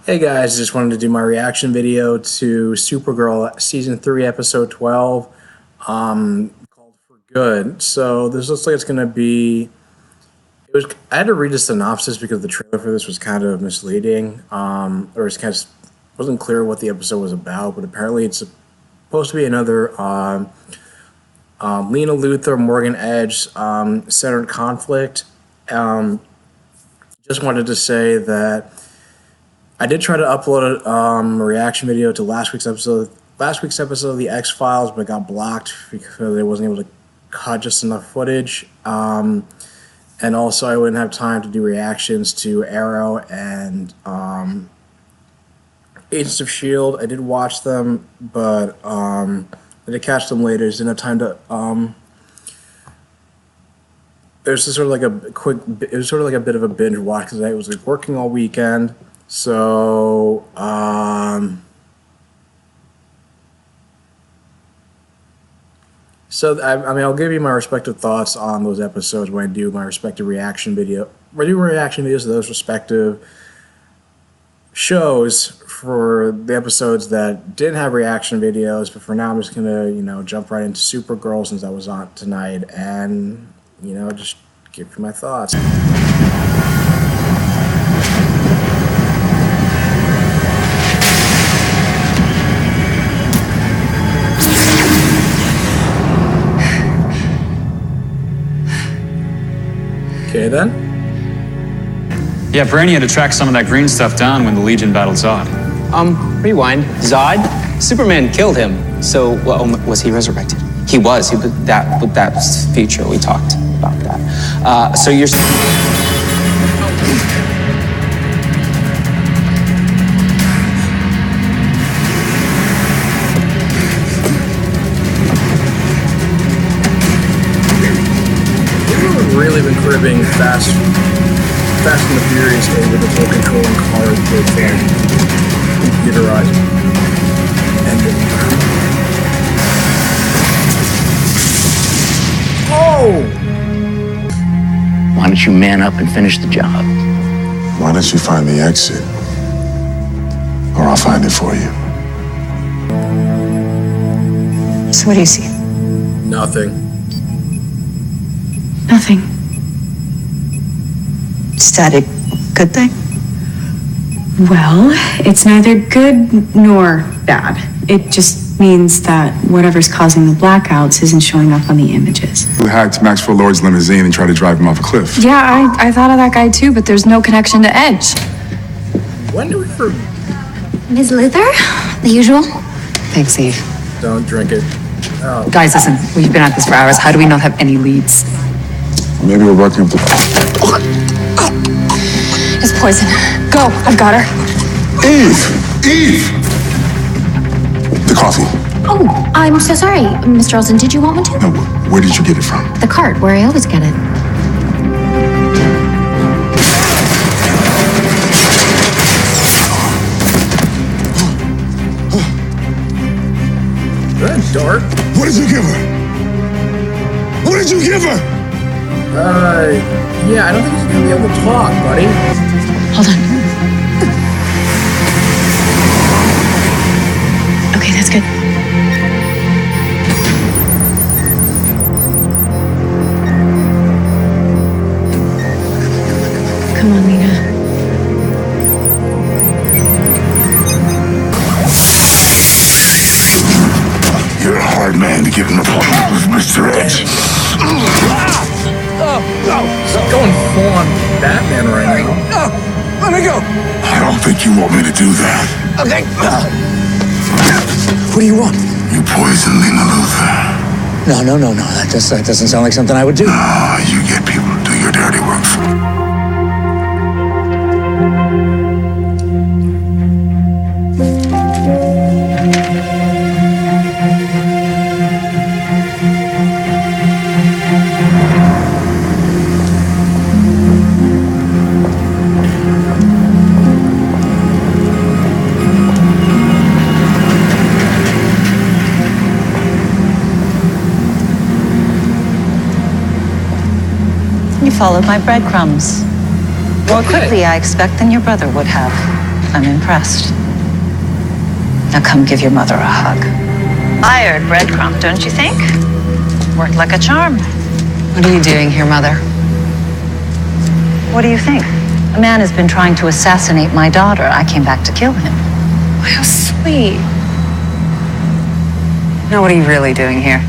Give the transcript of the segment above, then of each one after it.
Hey guys, just wanted to do my reaction video to Supergirl Season 3, Episode 12, called For Good. So this looks like it's going to be... I had to read the synopsis because the trailer for this was kind of misleading, or it's kind of wasn't clear what the episode was about, but apparently it's supposed to be another Lena Luthor, Morgan Edge centered conflict. Just wanted to say that I did try to upload a reaction video to last week's episode of the X-Files, but got blocked because I wasn't able to cut just enough footage. And also I wouldn't have time to do reactions to Arrow and Agents of S.H.I.E.L.D. I did watch them, but I did catch them later. Just didn't have time to... It was just sort of like it was sort of like a bit of a binge watch because I was like working all weekend. So, I mean, I'll give you my respective thoughts on those episodes when I do my respective reaction video. When I do reaction videos to those respective shows for the episodes that didn't have reaction videos, but for now I'm just gonna, jump right into Supergirl since I was on tonight and, just give you my thoughts. Okay, then. Yeah, Brainy had to track some of that green stuff down when the Legion battled Zod. Rewind. Zod? Superman killed him. So, well, was he resurrected? He was. That future, we talked about that. So you're... Really been cribbing Fast and the Furious with the full controlling cars with computerized engine. Oh! Why don't you man up and finish the job? Why don't you find the exit? Or I'll find it for you. So what do you see? Nothing. Nothing. Is that a good thing? Well, it's neither good nor bad. It just means that whatever's causing the blackouts isn't showing up on the images. Who hacked Maxwell Lord's limousine and tried to drive him off a cliff? Yeah, I thought of that guy too, but there's no connection to Edge. When do we Ms. Luther? The usual? Thanks, Eve. Don't drink it. Oh. Guys, listen, we've been at this for hours. How do we not have any leads? Maybe we're working up the... It's poison. Go, I've got her. Eve! The coffee. Oh, I'm so sorry, Mr. Olsen. Did you want one too? No, where did you get it from? The cart, where I always get it. That's dark. What did you give her? What did you give her? Yeah, I don't think he's gonna be able to talk, buddy. Hold on. Okay, that's good. Come on, Lena. You're a hard man to get an appointment with Mr. Edge. He's going full on Batman right now. Let me go. I don't think you want me to do that. Okay. What do you want? You poisoned Lena Luthor. No. That doesn't sound like something I would do. You get people to do your dirty work for you. You followed my breadcrumbs. More quickly, I expect, than your brother would have. I'm impressed. Now come give your mother a hug. Fired breadcrumb, don't you think? Worked like a charm. What are you doing here, Mother? What do you think? A man has been trying to assassinate my daughter. I came back to kill him. How sweet. Now what are you really doing here?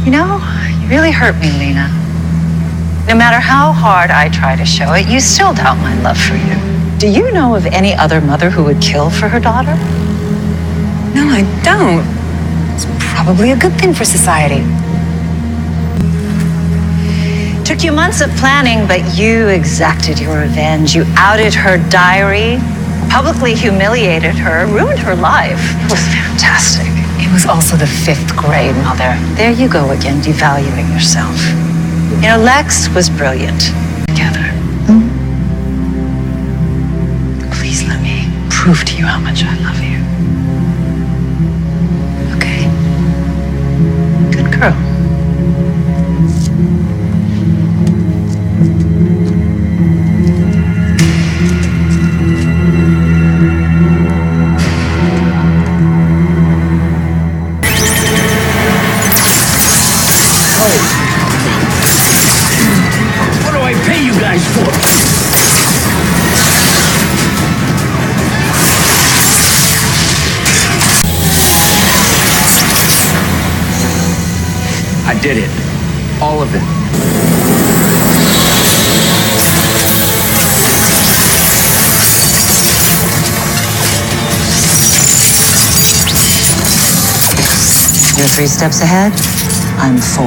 You know, you really hurt me, Lena. No matter how hard I try to show it, you still doubt my love for you. Do you know of any other mother who would kill for her daughter? No, I don't. It's probably a good thing for society. Took you months of planning, but you exacted your revenge. You outed her diary, publicly humiliated her, ruined her life. It was fantastic. It was also the 5th grade, Mother. There you go again, devaluing yourself. You know, Lex was brilliant. Together. Please let me prove to you how much I love you. Okay. Good girl. What do I pay you guys for? I did it. All of it. You're 3 steps ahead. I'm 4.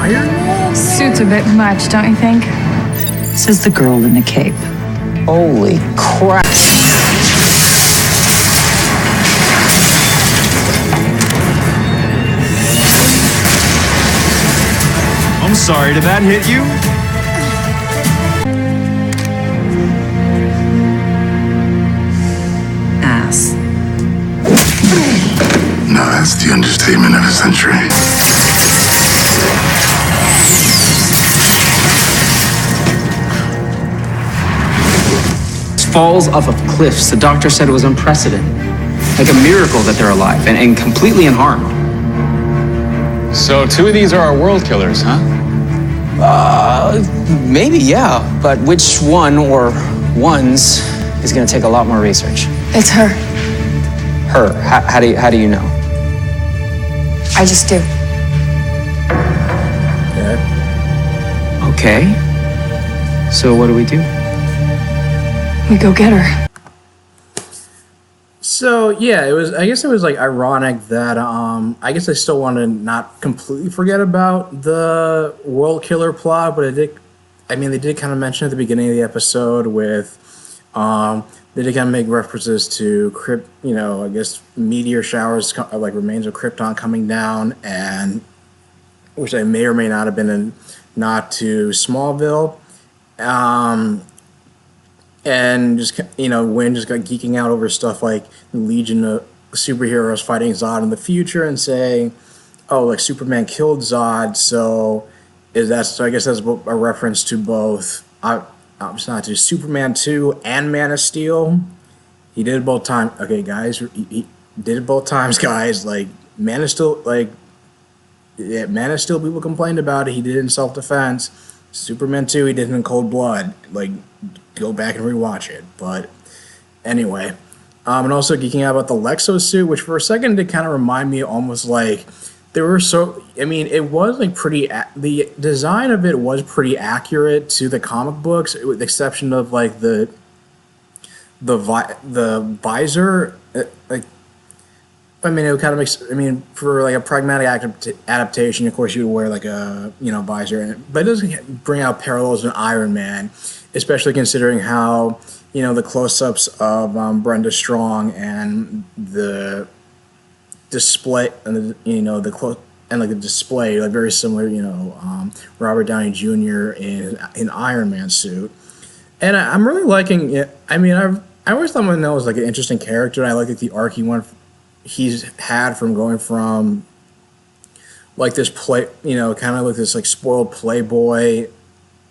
Iron Man? Suit's a bit much, don't you think? Says the girl in the cape. Holy crap. I'm sorry, did that hit you? Ass. Now that's the understatement of the century. Falls off of cliffs. The doctor said it was unprecedented. Like a miracle that they're alive and completely unharmed. So 2 of these are our world killers, huh? Maybe, yeah. But which one or ones is going to take a lot more research. It's her. Her. How do you know? I just do. Okay. So what do we do? We go get her. So yeah, it was. I guess it was like ironic that I guess I still want to not completely forget about the World Killer plot, but it did. I mean, they did kind of mention at the beginning of the episode with they did kind of make references to I guess meteor showers, like remains of Krypton coming down, and which I may or may not have been a nod to Smallville. And just Wynn just got geeking out over stuff like the Legion of superheroes fighting Zod in the future and saying, "Oh, like Superman killed Zod." So I guess that's a reference to both. It's not to Superman 2 and Man of Steel. He did it both times. Okay, guys, he did it both times, guys. Like Man of Steel, Man of Steel, people complained about it. He did it in self-defense. Superman 2, he did it in cold blood. Like, go back and rewatch it. But anyway, and also geeking out about the Lexo suit, which for a second did kind of remind me almost like they were so. I mean, it was like the design of it was pretty accurate to the comic books, with the exception of like the visor. I mean, it kind of makes. I mean, for like a pragmatic adaptation, of course, you would wear like a visor, but it doesn't bring out parallels in Iron Man, especially considering how the close-ups of Brenda Strong and the display and the display like very similar. Robert Downey Jr. in Iron Man suit, and I'm really liking it. I mean, I always thought Manel was like an interesting character. I like the arc he's had from going from like this kind of like this like spoiled playboy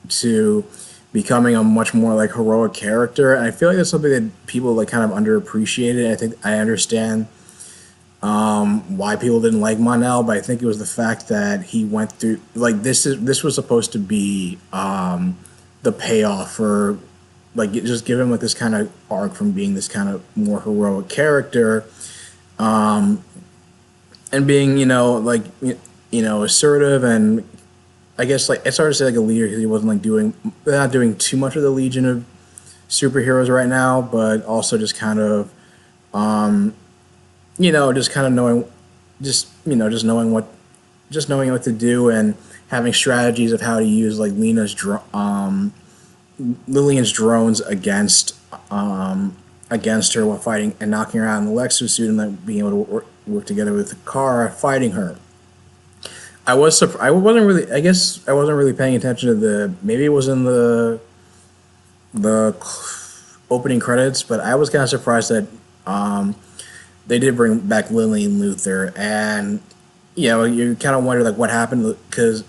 to becoming a much more like heroic character. And I feel like that's something that people like kind of underappreciated. I think I understand why people didn't like Mon-El, but I think it was the fact that he went through like this was supposed to be the payoff for like just give him like this kind of arc from being this kind of more heroic character, and being like assertive, and I guess like it's hard to say like a leader because he wasn't like not doing too much of the Legion of superheroes right now, but also just kind of just kind of knowing just knowing what to do and having strategies of how to use like Lillian's drones against her while fighting and knocking her out in the Lexus suit, and then being able to work together with Kara fighting her. I wasn't really paying attention to maybe it was in the opening credits, but I was kind of surprised that they did bring back Lillian Luthor, and you kind of wonder like what happened, because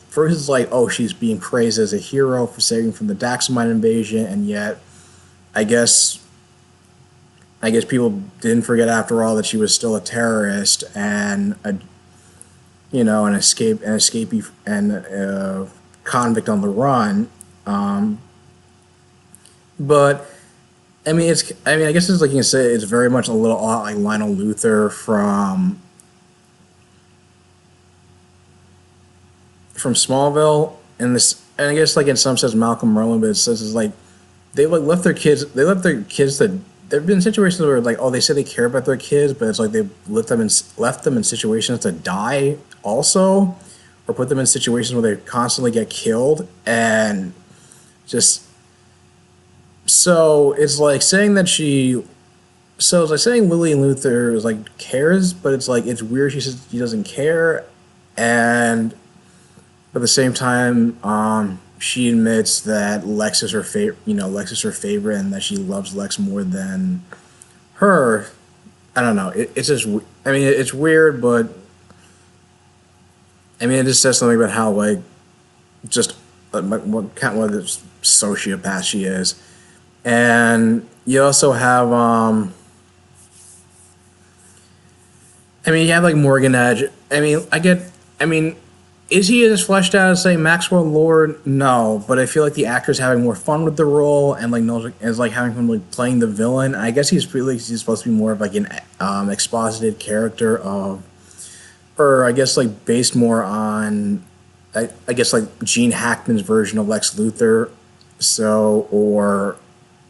first it's like, oh, she's being praised as a hero for saving from the Daxamite invasion, and yet I guess people didn't forget after all that she was still a terrorist and an escapee and a convict on the run. But I guess it's like you can say it's very much a little like Lionel Luthor from Smallville, and I guess like in some sense Malcolm Merlin, but it says it's like they like left their kids that there have been situations where like, oh, they say they care about their kids, but it's like they've left them in situations to die also, or put them in situations where they constantly get killed, and just so it's like saying that it's like saying Lillian Luthor is like cares, but it's like it's weird she says she doesn't care, and at the same time she admits that Lex is her favorite, and that she loves Lex more than her. I don't know. It's just, it's weird, but it just says something about how like just what kind of a sociopath she is. And you also have you have like Morgan Edge. Is he as fleshed out as say Maxwell Lord? No, but I feel like the actor's having more fun with the role, and like is like having fun like playing the villain. I guess he's supposed to be more of like an exposited character or I guess like based more on I guess like Gene Hackman's version of Lex Luthor. So or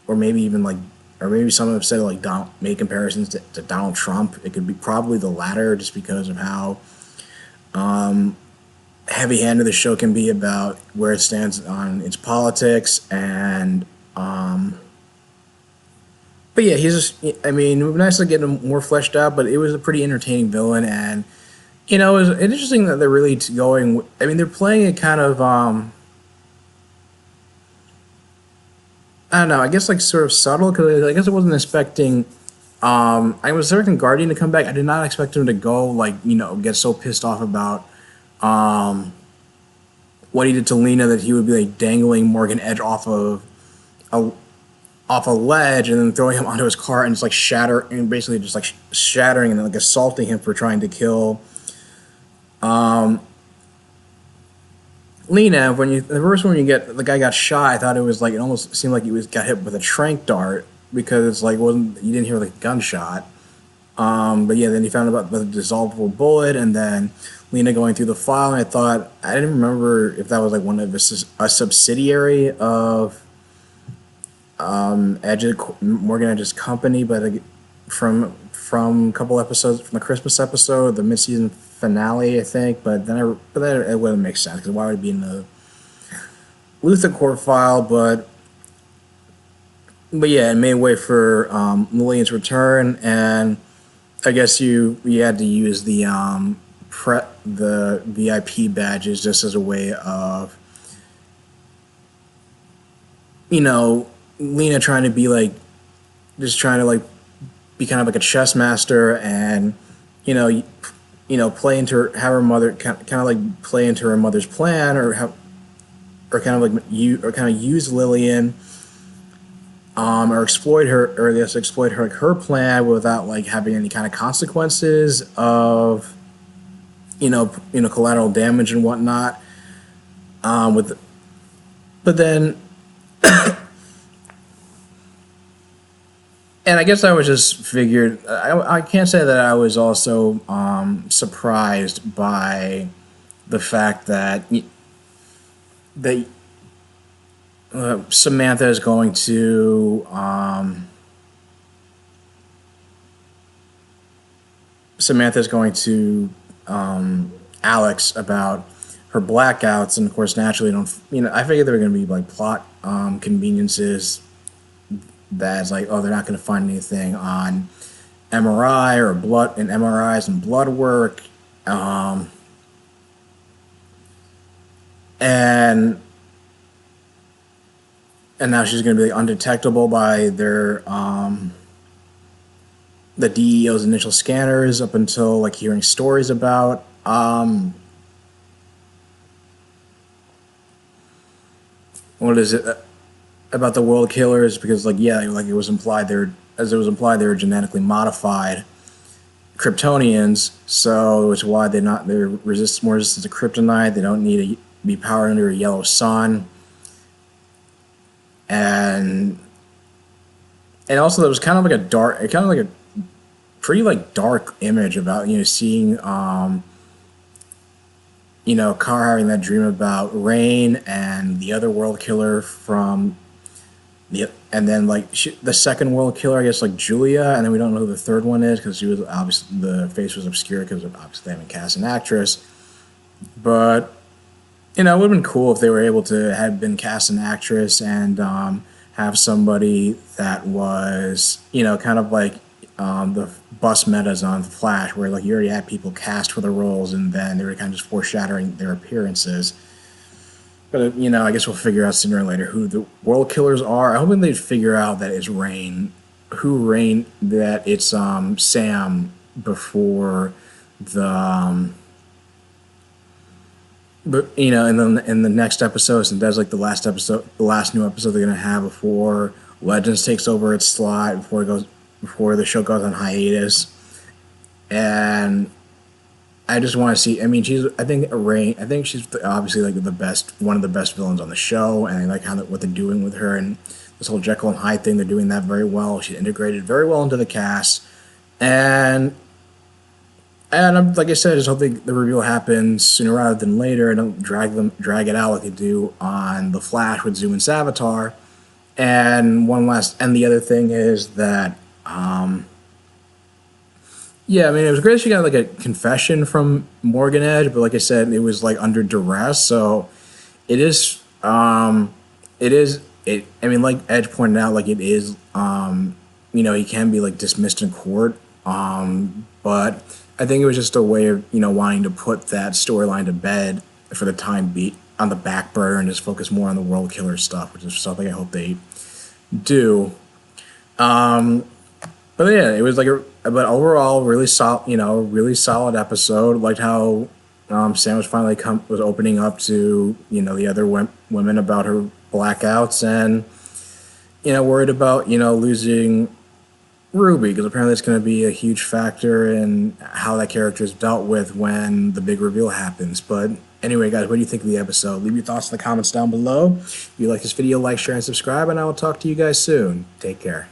maybe even like, or maybe someone have said like made comparisons to Donald Trump. It could be probably the latter, just because of how heavy-handed the show can be about where it stands on its politics, and but yeah, he's just, it would be nice to get him more fleshed out, but it was a pretty entertaining villain, and it was interesting that they're really going, they're playing it kind of I don't know, I guess like sort of subtle, because I guess I wasn't expecting I was expecting Guardian to come back. I did not expect him to go like, get so pissed off about what he did to Lena that he would be like dangling Morgan Edge off a ledge and then throwing him onto his car and just like basically just like shattering and like assaulting him for trying to kill Lena. The first one you get, the guy got shot, I thought it was like, it almost seemed like he got hit with a tranq dart, because it's like you didn't hear like a gunshot. But yeah, then he found about the dissolvable bullet, and then Lena going through the file, and I didn't remember if that was like one of a subsidiary of Morgan Edge's company, but from a couple episodes from the Christmas episode, the mid-season finale, I think. But then it wouldn't make sense, because why would it be in the Luthor Corp file? But yeah, it made way for Lillian's return, and I guess you had to use the VIP badges just as a way of, Lena trying to be like, just trying to like be kind of like a chess master, and play into have her mother kind of like play into her mother's plan, or use Lillian, or exploit her, or I guess exploit her plan without like having any kind of consequences of, collateral damage and whatnot. But then, and I guess I was just figured. I can't say that I was also surprised by the fact that Samantha is going to Alex about her blackouts, and of course, naturally, I figured there were going to be like plot conveniences. That's like, oh, they're not going to find anything on MRI or blood and MRIs and blood work, and now she's going to be like, undetectable by their the DEO's initial scanners up until like hearing stories about what is it about the world killers, because like it was implied they were genetically modified Kryptonians, so it's why they're more resistant to kryptonite. They don't need to be powered under a yellow sun. And also there was kind of like a pretty like dark image about seeing Kara having that dream about Rain and the other world killer and then like the second world killer, I guess, like Julia, and then we don't know who the third one is because she was obviously, the face was obscure because obviously they haven't cast an actress. But it would have been cool if they were able to have been cast an actress and have somebody that was kind of like the bus metas on Flash, where like you already had people cast for the roles and then they were kind of just foreshadowing their appearances. But I guess we'll figure out sooner or later who the world killers are. I'm hoping they'd figure out that it's that it's Sam before the but and then in the next episode, since that's like the last new episode they're gonna have before Legends takes over its slot, before the show goes on hiatus. And I just want to see. I think she's obviously like one of the best villains on the show, and I like what they're doing with her and this whole Jekyll and Hyde thing. They're doing that very well. She's integrated very well into the cast, and I'm, like I said, I just hope the reveal happens sooner rather than later, and don't drag it out like they do on The Flash with Zoom and Savitar. And the other thing is that. Yeah, I mean, it was great she got like a confession from Morgan Edge, but like I said, it was like under duress. So I mean, like Edge pointed out, like it is, he can be like dismissed in court. But I think it was just a way of, wanting to put that storyline to bed for the time being on the back burner and just focus more on the world killer stuff, which is something I hope they do. But yeah, it was like but overall, really solid episode. Liked how Sam was finally was opening up to the other women about her blackouts, and worried about losing Ruby, because apparently it's going to be a huge factor in how that character is dealt with when the big reveal happens. But anyway, guys, what do you think of the episode? Leave your thoughts in the comments down below. If you like this video, like, share, and subscribe, and I will talk to you guys soon. Take care.